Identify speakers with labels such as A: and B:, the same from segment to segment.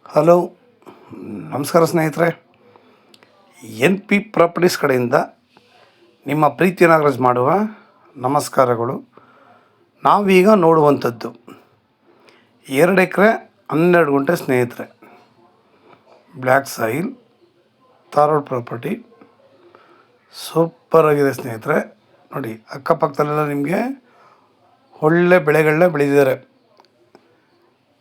A: Hello, ನಮಸ್ಕಾರ ಸ್ನೇಹಿತರೆ. N P properties ಕಡೆಯಿಂದ ನಿಮ್ಮ ಪ್ರೀತಿ ನಾಗರಾಜ್ ಮಾಡುವ ನಮಸ್ಕಾರಗಳು. ನಾವೀಗ ನೋಡುವಂಥದ್ದು 2 ಎಕರೆ 12 ಗುಂಟೆ ಸ್ನೇಹಿತರೆ, ಬ್ಲ್ಯಾಕ್ ಸಾಯಿಲ್ ಧಾರವಾಡ ಪ್ರಾಪರ್ಟಿ. ಸೂಪರಾಗಿದೆ ಸ್ನೇಹಿತರೆ. ನೋಡಿ, ಅಕ್ಕಪಕ್ಕದಲ್ಲೆಲ್ಲ ನಿಮಗೆ ಒಳ್ಳೆ ಬೆಳೆಗಳನ್ನ ಬೆಳೆದಿದ್ದಾರೆ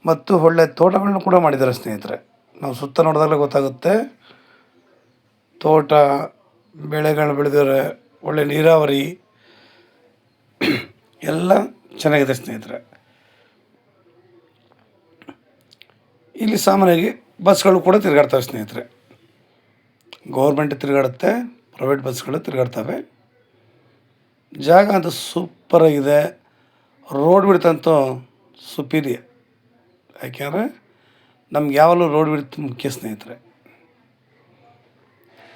A: ಮತ್ತು ಒಳ್ಳೆ ತೋಟಗಳನ್ನು ಕೂಡ ಮಾಡಿದ್ದಾರೆ ಸ್ನೇಹಿತರೆ. ನಾವು ಸುತ್ತ ನೋಡಿದಾಗಲೇ ಗೊತ್ತಾಗುತ್ತೆ, ತೋಟ ಬೆಳೆಗಳು ಬೆಳೆದಿದ್ದಾರೆ, ಒಳ್ಳೆ ನೀರಾವರಿ ಎಲ್ಲ ಚೆನ್ನಾಗಿದೆ ಸ್ನೇಹಿತರೆ. ಇಲ್ಲಿ ಸಾಮಾನ್ಯವಾಗಿ ಬಸ್ಗಳು ಕೂಡ ತಿರುಗಾಡ್ತವೆ ಸ್ನೇಹಿತರೆ. ಗೌರ್ಮೆಂಟ್ ತಿರುಗಾಡುತ್ತೆ, ಪ್ರೈವೇಟ್ ಬಸ್ಗಳು ತಿರುಗಾಡ್ತವೆ. ಜಾಗ ಅಂತೂ ಸೂಪರಾಗಿದೆ. Road ಬಿಡ್ತಂತೂ superior. ಯಾಕೆಂದರೆ ನಮ್ಗೆ ಯಾವಾಗಲೂ ರೋಡ್ ಬಿಡ್ತು ಮುಖ್ಯ ಸ್ನೇಹಿತರೆ.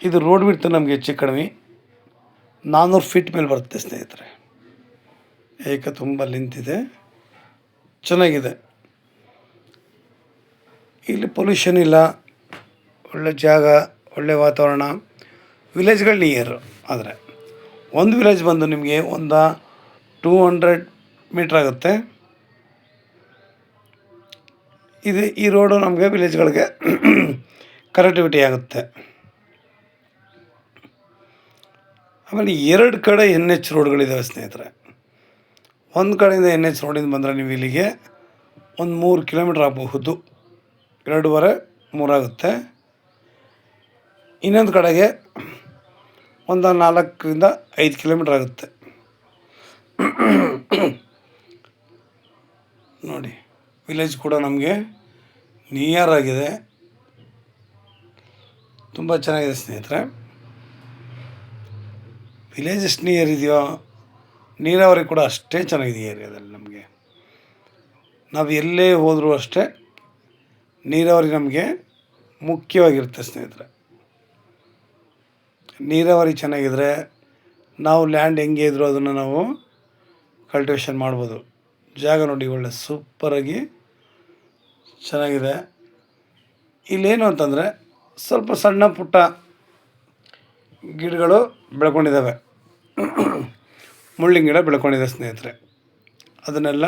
A: ಇದು ರೋಡ್ ಬಿಡ್ತು ನಮಗೆ ಹೆಚ್ಚು ಕಡಿಮೆ 400 ಫೀಟ್ ಮೇಲೆ ಬರುತ್ತೆ ಸ್ನೇಹಿತರೆ. ಏಕ ತುಂಬ ನಿಂತಿದೆ, ಚೆನ್ನಾಗಿದೆ. ಇಲ್ಲಿ ಪೊಲ್ಯೂಷನ್ ಇಲ್ಲ, ಒಳ್ಳೆ ಜಾಗ, ಒಳ್ಳೆ ವಾತಾವರಣ. ವಿಲೇಜ್ಗಳು ನಿಯರು. ಆದರೆ ಒಂದು ವಿಲೇಜ್ ಬಂದು ನಿಮಗೆ ಒಂದು 200 ಮೀಟ್ರ್ ಆಗುತ್ತೆ. ಈ ರೋಡು ನಮಗೆ ವಿಲೇಜ್ಗಳಿಗೆ ಕನೆಕ್ಟಿವಿಟಿ ಆಗುತ್ತೆ. ಆಮೇಲೆ 2 ಕಡೆ NH ರೋಡ್ಗಳಿದ್ದಾವೆ ಸ್ನೇಹಿತರೆ. ಒಂದು ಕಡೆಯಿಂದ NH ರೋಡಿಂದ ಬಂದರೆ ನೀವು ಇಲ್ಲಿಗೆ ಒಂದು 3 ಕಿಲೋಮೀಟ್ರ್ ಆಗಬಹುದು, 2.5 3 ಆಗುತ್ತೆ. ಇನ್ನೊಂದು ಕಡೆಗೆ ಒಂದು 4ರಿಂದ 5 ಕಿಲೋಮೀಟ್ರ್ ಆಗುತ್ತೆ. ನೋಡಿ, ವಿಲೇಜ್ ಕೂಡ ನಮಗೆ ನಿಯರ್ ಆಗಿದೆ, ತುಂಬ ಚೆನ್ನಾಗಿದೆ ಸ್ನೇಹಿತರೆ. ವಿಲೇಜ್ ಎಷ್ಟು ನಿಯರ್ ಇದೆಯೋ ನೀರಾವರಿ ಕೂಡ ಅಷ್ಟೇ ಚೆನ್ನಾಗಿದೆ ಈ ಏರಿಯಾದಲ್ಲಿ. ನಮಗೆ ನಾವು ಎಲ್ಲೇ ಹೋದರೂ ಅಷ್ಟೇ ನೀರಾವರಿ ನಮಗೆ ಮುಖ್ಯವಾಗಿರುತ್ತೆ ಸ್ನೇಹಿತರೆ. ನೀರಾವರಿ ಚೆನ್ನಾಗಿದ್ದರೆ ನಾವು ಲ್ಯಾಂಡ್ ಹೆಂಗೆ ಇದ್ದರೂ ಅದನ್ನು ನಾವು ಕಲ್ಟಿವೇಷನ್ ಮಾಡ್ಬೋದು. ಜಾಗ ನೋಡಿ, ಒಳ್ಳೆ ಸೂಪರಾಗಿ ಚೆನ್ನಾಗಿದೆ. ಇಲ್ಲೇನು ಅಂತಂದರೆ ಸ್ವಲ್ಪ ಸಣ್ಣ ಪುಟ್ಟ ಗಿಡಗಳು ಬೆಳ್ಕೊಂಡಿದ್ದಾವೆ, ಮುಳ್ಳಿನ ಗಿಡ ಬೆಳ್ಕೊಂಡಿದೆ ಸ್ನೇಹಿತರೆ. ಅದನ್ನೆಲ್ಲ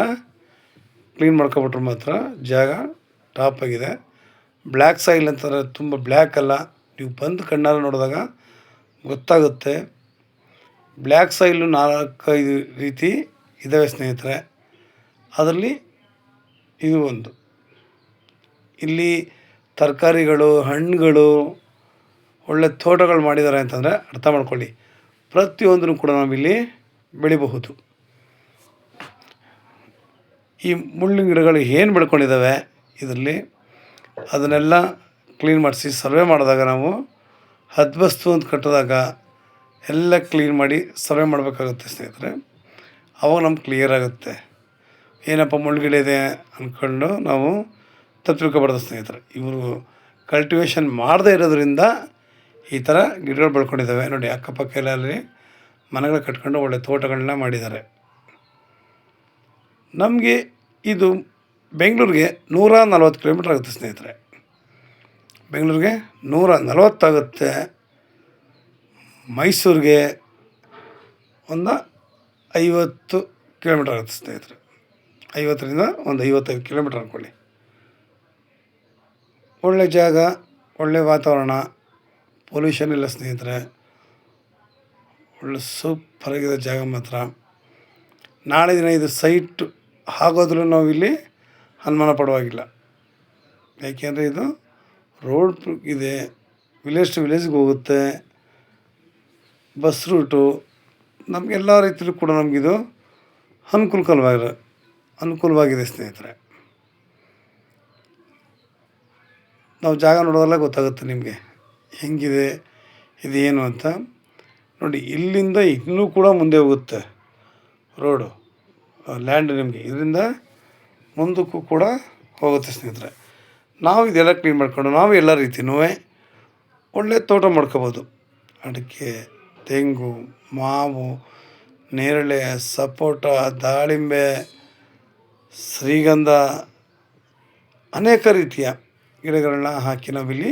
A: ಕ್ಲೀನ್ ಮಾಡ್ಕೊಬಿಟ್ರೆ ಮಾತ್ರ ಜಾಗ ಟಾಪ್ ಆಗಿದೆ. ಬ್ಲ್ಯಾಕ್ ಸಾಯಿಲ್ ಅಂತಂದರೆ ತುಂಬ ಬ್ಲ್ಯಾಕ್ ಅಲ್ಲ, ನೀವು ಬಂದು ಕಣ್ಣಾರೆ ನೋಡಿದಾಗ ಗೊತ್ತಾಗುತ್ತೆ. ಬ್ಲ್ಯಾಕ್ ಸಾಯಿಲು 4-5 ರೀತಿ ಇದ್ದಾವೆ ಸ್ನೇಹಿತರೆ. ಅದರಲ್ಲಿ ಇದು ಒಂದು. ಇಲ್ಲಿ ತರಕಾರಿಗಳು, ಹಣ್ಣುಗಳು, ಒಳ್ಳೆ ತೋಟಗಳು ಮಾಡಿದ್ದಾರೆ ಅಂತಂದರೆ ಅರ್ಥ ಮಾಡ್ಕೊಳ್ಳಿ, ಪ್ರತಿಯೊಂದನ್ನು ಕೂಡ ನಾವಿಲ್ಲಿ ಬೆಳಿಬಹುದು. ಈ ಮುಳ್ಳಿನ ಗಿಡಗಳು ಏನು ಬೆಳ್ಕೊಂಡಿದ್ದಾವೆ ಇದರಲ್ಲಿ, ಅದನ್ನೆಲ್ಲ ಕ್ಲೀನ್ ಮಾಡಿಸಿ ಸರ್ವೆ ಮಾಡಿದಾಗ, ನಾವು ಹದ್ಬಸ್ತು ಅಂತ ಕಟ್ಟಿದಾಗ ಎಲ್ಲ ಕ್ಲೀನ್ ಮಾಡಿ ಸರ್ವೆ ಮಾಡಬೇಕಾಗುತ್ತೆ ಸ್ನೇಹಿತರೆ. ಅವಾಗ ನಮ್ಗೆ ಕ್ಲಿಯರ್ ಆಗುತ್ತೆ. ಏನಪ್ಪ ಮುಳ್ಳುಗಿಡ ಇದೆ ಅಂದ್ಕೊಂಡು ನಾವು ತಪ್ಪು ತಿಳ್ಕೊಬಾರ್ದು ಸ್ನೇಹಿತರೆ. ಇವರು ಕಲ್ಟಿವೇಷನ್ ಮಾಡದೇ ಇರೋದ್ರಿಂದ ಈ ಥರ ಗಿಡಗಳು ಬೆಳ್ಕೊಂಡಿದ್ದಾವೆ. ನೋಡಿ, ಅಕ್ಕಪಕ್ಕ ಎಲ್ಲ ಅಲ್ಲಿ ಮನೆಗಳು ಕಟ್ಕೊಂಡು ಒಳ್ಳೆ ತೋಟಗಳನ್ನ ಮಾಡಿದ್ದಾರೆ. ನಮಗೆ ಇದು ಬೆಂಗಳೂರಿಗೆ 140 ಕಿಲೋಮೀಟ್ರ್ ಆಗುತ್ತೆ ಸ್ನೇಹಿತರೆ. ಬೆಂಗಳೂರಿಗೆ 140 ಆಗುತ್ತೆ. ಮೈಸೂರಿಗೆ ಒಂದು 50 ಕಿಲೋಮೀಟ್ರ್ ಆಗುತ್ತೆ ಸ್ನೇಹಿತರೆ. 50ರಿಂದ ಒಂದು 55 ಕಿಲೋಮೀಟ್ರ್ ಅಂದ್ಕೊಳ್ಳಿ. ಒಳ್ಳೆ ಜಾಗ, ಒಳ್ಳೆ ವಾತಾವರಣ, ಪೊಲ್ಯೂಷನ್ ಇಲ್ಲ ಸ್ನೇಹಿತರೆ. ಒಳ್ಳೆ ಸೂಪರಾಗಿದೆ ಜಾಗ ಮಾತ್ರ. ನಾಳೆ ದಿನ ಇದು ಸೈಟ್ ಆಗೋದ್ರೂ ನಾವು ಇಲ್ಲಿ ಅನುಮಾನ ಪಡುವಾಗಿಲ್ಲ. ಯಾಕೆಂದರೆ ಇದು ರೋಡ್ ಇದೆ, ವಿಲೇಜ್ ಟು ವಿಲೇಜ್ಗೆ ಹೋಗುತ್ತೆ, ಬಸ್ ರೂಟು, ನಮಗೆಲ್ಲ ರೀತಿಯಲ್ಲೂ ಕೂಡ ನಮಗಿದು ಅನುಕೂಲವಾಗಿದೆ ಸ್ನೇಹಿತರೆ. ನಾವು ಜಾಗ ನೋಡೋದಲ್ಲ ಗೊತ್ತಾಗುತ್ತೆ ನಿಮಗೆ ಹೆಂಗಿದೆ ಇದೇನು ಅಂತ. ನೋಡಿ, ಇಲ್ಲಿಂದ ಇನ್ನೂ ಕೂಡ ಮುಂದೆ ಹೋಗುತ್ತೆ ರೋಡು, ಲ್ಯಾಂಡ್ ನಿಮಗೆ ಇದರಿಂದ ಮುಂದಕ್ಕೂ ಕೂಡ ಹೋಗುತ್ತೆ ಸ್ನೇಹಿತರೆ. ನಾವು ಇದೆಲ್ಲ ಕ್ಲೀನ್ ಮಾಡ್ಕೊಂಡು ನಾವು ಎಲ್ಲ ರೀತಿಯೂ ಒಳ್ಳೆ ತೋಟ ಮಾಡ್ಕೋಬೋದು. ಅಡಿಕೆ, ತೆಂಗು, ಮಾವು, ನೇರಳೆ, ಸಪೋಟ, ದಾಳಿಂಬೆ, ಶ್ರೀಗಂಧ, ಅನೇಕ ರೀತಿಯ ಗಿಡಗಳನ್ನ ಹಾಕಿ ನಾವಿಲ್ಲಿ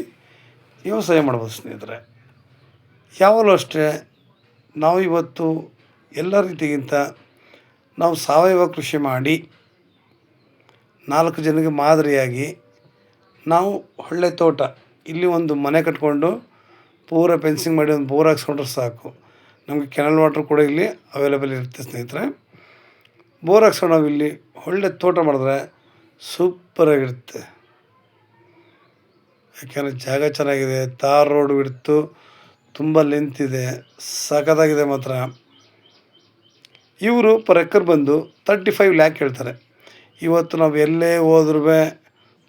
A: ವ್ಯವಸಾಯ ಮಾಡ್ಬೋದು ಸ್ನೇಹಿತರೆ. ಯಾವಾಗಲೂ ಅಷ್ಟೇ ನಾವು ಇವತ್ತು ಎಲ್ಲ ರೀತಿಗಿಂತ ನಾವು ಸಾವಯವ ಕೃಷಿ ಮಾಡಿ 4 ಜನಕ್ಕೆ ಮಾದರಿಯಾಗಿ ನಾವು ಒಳ್ಳೆ ತೋಟ, ಇಲ್ಲಿ ಒಂದು ಮನೆ ಕಟ್ಕೊಂಡು ಪೂರ ಫೆನ್ಸಿಂಗ್ ಮಾಡಿ ಒಂದು ಬೋರ್ ಹಾಕ್ಸ್ಕೊಂಡ್ರೆ ಸಾಕು. ನಮಗೆ ಕೆನಲ್ ವಾಟ್ರ್ ಕೂಡ ಇಲ್ಲಿ ಅವೈಲೇಬಲ್ ಇರುತ್ತೆ ಸ್ನೇಹಿತರೆ. ಬೋರ್ ಹಾಕ್ಸ್ಕೊಂಡು ನಾವು ಇಲ್ಲಿ ಒಳ್ಳೆ ತೋಟ ಮಾಡಿದ್ರೆ ಸೂಪರಾಗಿರುತ್ತೆ. ಯಾಕೆಂದರೆ ಜಾಗ ಚೆನ್ನಾಗಿದೆ, ತಾರ್ ರೋಡ್ ಬಿಡ್ತು, ತುಂಬ ಲೆಂತ್ ಇದೆ, ಸಖತ್ತಾಗಿದೆ ಮಾತ್ರ. ಇವರು ಪರ್ ಎಕರ್ ಬಂದು 35 ಲ್ಯಾಕ್ ಹೇಳ್ತಾರೆ. ಇವತ್ತು ನಾವು ಎಲ್ಲೇ ಹೋದ್ರೂ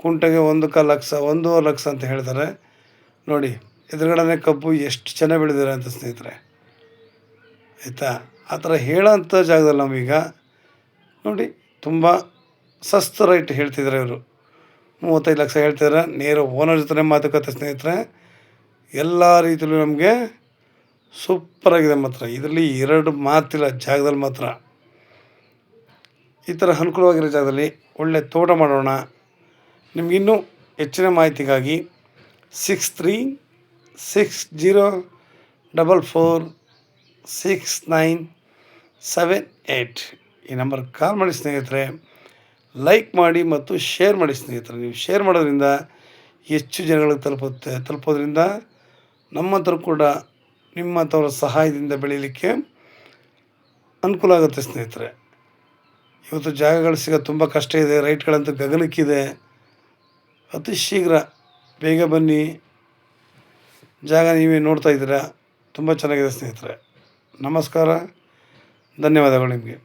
A: ಕುಂಟೆಗೆ 1.25 ಲಕ್ಷ 1.5 ಲಕ್ಷ ಅಂತ ಹೇಳ್ತಾರೆ. ನೋಡಿ ಎದುರುಗಡೆ ಕಬ್ಬು ಎಷ್ಟು ಚೆನ್ನಾಗಿ ಬೆಳೆದಿದ್ದಾರೆ ಅಂತ ಸ್ನೇಹಿತರೆ, ಆಯಿತಾ. ಆ ಥರ ಹೇಳೋಂಥ ಜಾಗದಲ್ಲಿ ನಾವೀಗ ನೋಡಿ ತುಂಬ ಸಸ್ತ ರೇಟ್ ಹೇಳ್ತಿದ್ದಾರೆ ಇವರು. 35 ಲಕ್ಷ ಹೇಳ್ತಿದ್ದಾರೆ. ನೇರ ಓನರ್ ಜೊತೆ ಮಾತುಕತೆ ಸ್ನೇಹಿತರೆ. ಎಲ್ಲ ರೀತಿಯಲ್ಲೂ ನಮಗೆ ಸೂಪರಾಗಿದೆ ಮಾತ್ರ. ಇದರಲ್ಲಿ 2 ಮಾತಿಲ್ಲ ಜಾಗದಲ್ಲಿ ಮಾತ್ರ. ಈ ಥರ ಅನುಕೂಲವಾಗಿರೋ ಜಾಗದಲ್ಲಿ ಒಳ್ಳೆ ತೋಟ ಮಾಡೋಣ. ನಿಮಗಿನ್ನೂ ಹೆಚ್ಚಿನ ಮಾಹಿತಿಗಾಗಿ 6360446978 ಈ ನಂಬರ್ಗೆ ಕಾಲ್ ಮಾಡಿ ಸ್ನೇಹಿತರೆ. ಲೈಕ್ ಮಾಡಿ ಮತ್ತು ಶೇರ್ ಮಾಡಿ ಸ್ನೇಹಿತರೆ. ನೀವು ಶೇರ್ ಮಾಡೋದ್ರಿಂದ ಹೆಚ್ಚು ಜನಗಳಿಗೆ ತಲುಪೋದ್ರಿಂದ ನಮ್ಮಂಥವ್ರು ಕೂಡ ನಿಮ್ಮಂಥವ್ರ ಸಹಾಯದಿಂದ ಬೆಳೀಲಿಕ್ಕೆ ಅನುಕೂಲ ಆಗುತ್ತೆ ಸ್ನೇಹಿತರೆ. ಇವತ್ತು ಜಾಗಗಳು ಸಿಗೋದು ತುಂಬ ಕಷ್ಟ ಇದೆ, ರೈಟ್ಗಳಂತೂ ಗಗನಕ್ಕಿದೆ. ಅತಿ ಶೀಘ್ರ ಬೇಗ ಬನ್ನಿ. ಜಾಗ ನೀವೇ ನೋಡ್ತಾ ಇದ್ದೀರಾ, ತುಂಬ ಚೆನ್ನಾಗಿದೆ ಸ್ನೇಹಿತರೆ. ನಮಸ್ಕಾರ, ಧನ್ಯವಾದಗಳು ನಿಮಗೆ.